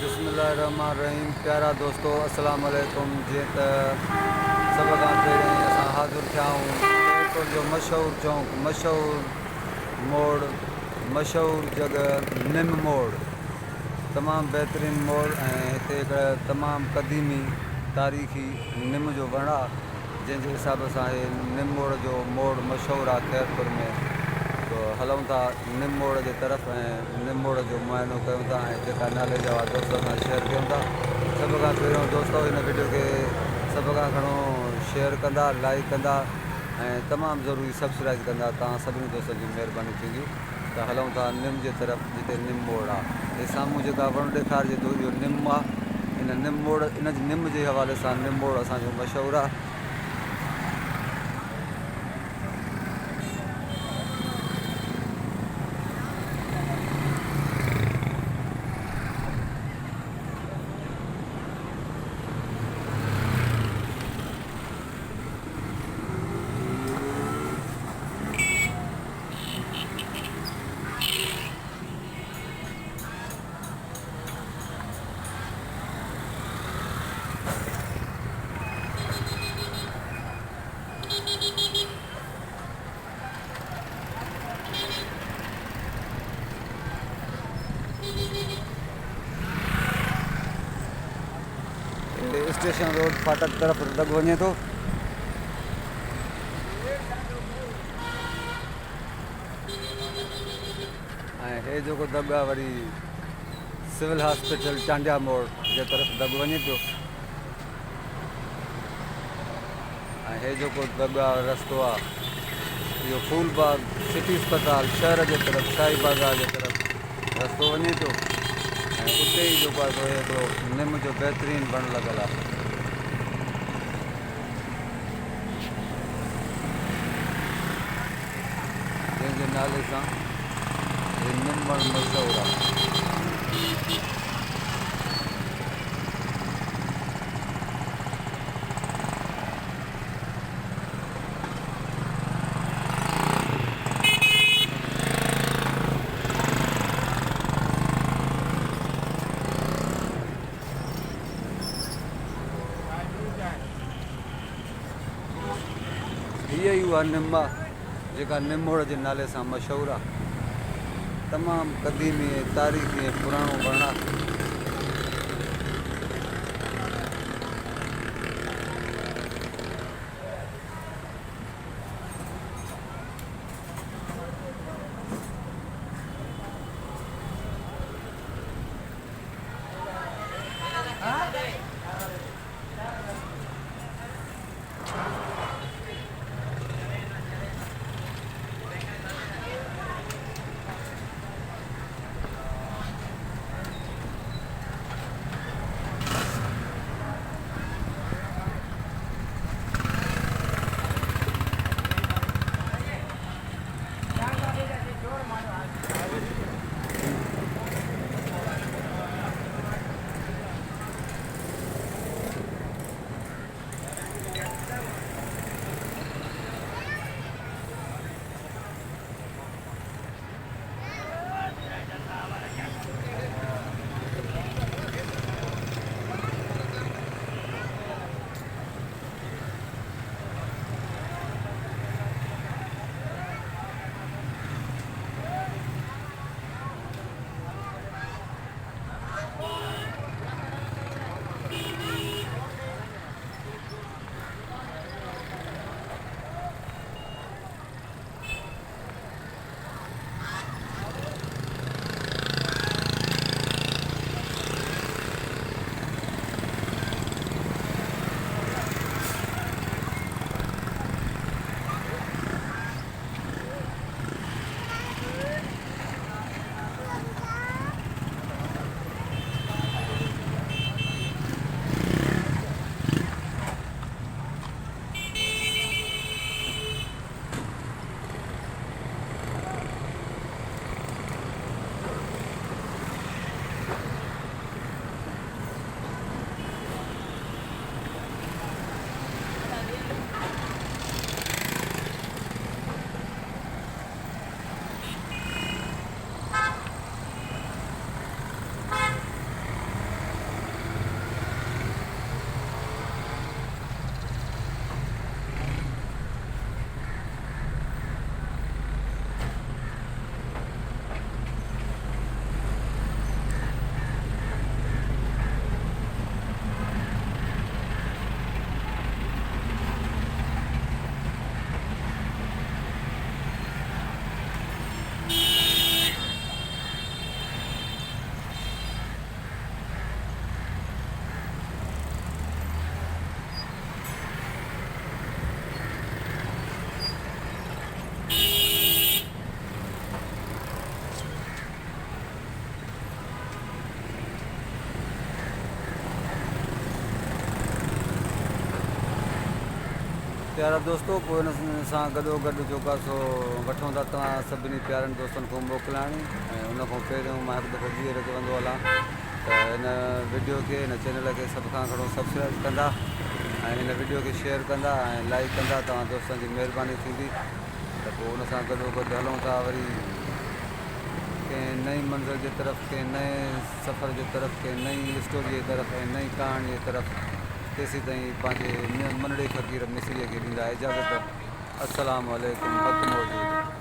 बिस्मिल्लाहिर्रहमानिर्रहीम। प्यारा दोस्तों अस्सलाम वालेकुम। जी त सब खां पहिरीं असां हाज़िर थिया आहियूं एयरपोर्ट जो मशहूरु चौंक, मशहूरु मोड़, मशहूरु जॻह निम मोड़। तमामु बहितरीनु मोड़ ऐं हिते हिकिड़ा तमामु क़दीमी तारीख़ी निम जो वण आहे, जंहिंजे हिसाब सां इहे निम मोड़ जो मोड़ मशहूरु आहे खैरपुर में। तो हलूं था निम मोड़ जे तरफ़ ऐं निम मोड़ जो मुआइनो कयूं था ऐं जेका नाले जा दोस्तनि सां शेयर कयूं था। सभ खां पहिरियों दोस्तो हिन वीडियो खे सभ खां घणो शेयर कंदा, लाइक कंदा ऐं तमामु ज़रूरी सब्सक्राइब कंदा। तव्हां सभिनी दोस्तनि जी महिरबानी थींदी। त हलूं था निम जे तरफ़ जिते निम मोड़ आहे। हे साम्हूं जेका वण ॾेखारिजे थो इहो निम आहे। इन निम मोड़, इन निम जे हवाले सां निम मोड़ असांजो मशहूरु आहे। स्टेशन रोड फाटक तरफ़ लॻ वञे थो। ऐं हे जेको दॿ आहे वरी सिविल हॉस्पिटल चांडिया मोड़ जे तरफ़ दॿ वञे पियो। ऐं हे जेको दॿ आहे रस्तो आहे इहो फूलबाग सिटी अस्पताल शहर जे तरफ़ शाही बाज़ार जे तरफ़ रस्तो वञे पियो। ऐं उते ई जेको आहे सो हिकिड़ो निम जो बहितरीनु वणु लॻल आहे। जंहिंजे नाले सां हे निम वणु मशहूरु आहे। हीअ ई उहा निम आहे जेका निम मोड़ जे नाले सां मशहूरु आहे। तमामु क़दीमी ऐं तारीख़ी ऐं पुराणो वणु आहे। प्यारा दोस्तों, पोइ हिन सां गॾोगॾु जेका सो वठूं था तव्हां सभिनी प्यारनि दोस्तनि खां मोकिलाइणी। ऐं उन खां पहिरियों मां हिकु दफ़ो ॿीहर चवंदो हलां त हिन वीडियो खे, हिन चैनल खे सभ खां घणो सब्सक्राइब कंदा ऐं हिन वीडियो खे शेयर कंदा ऐं लाइक कंदा, तव्हां दोस्तनि जी महिरबानी थींदी। त पोइ उन सां गॾोगॾु हलूं था वरी कंहिं नई मंज़िल जे तरफ़, कंहिं नए सफ़र जे तरफ़, कंहिं नई स्टोरीअ जे तरफ़ ऐं नई कहाणीअ जे तरफ़। तेसीं ताईं पंहिंजे मनड़े फ़क़ीर मिस्रीअ खे ॾींदा इजाज़त। अस्सलाम वालेकुम। हक़ मौजूद।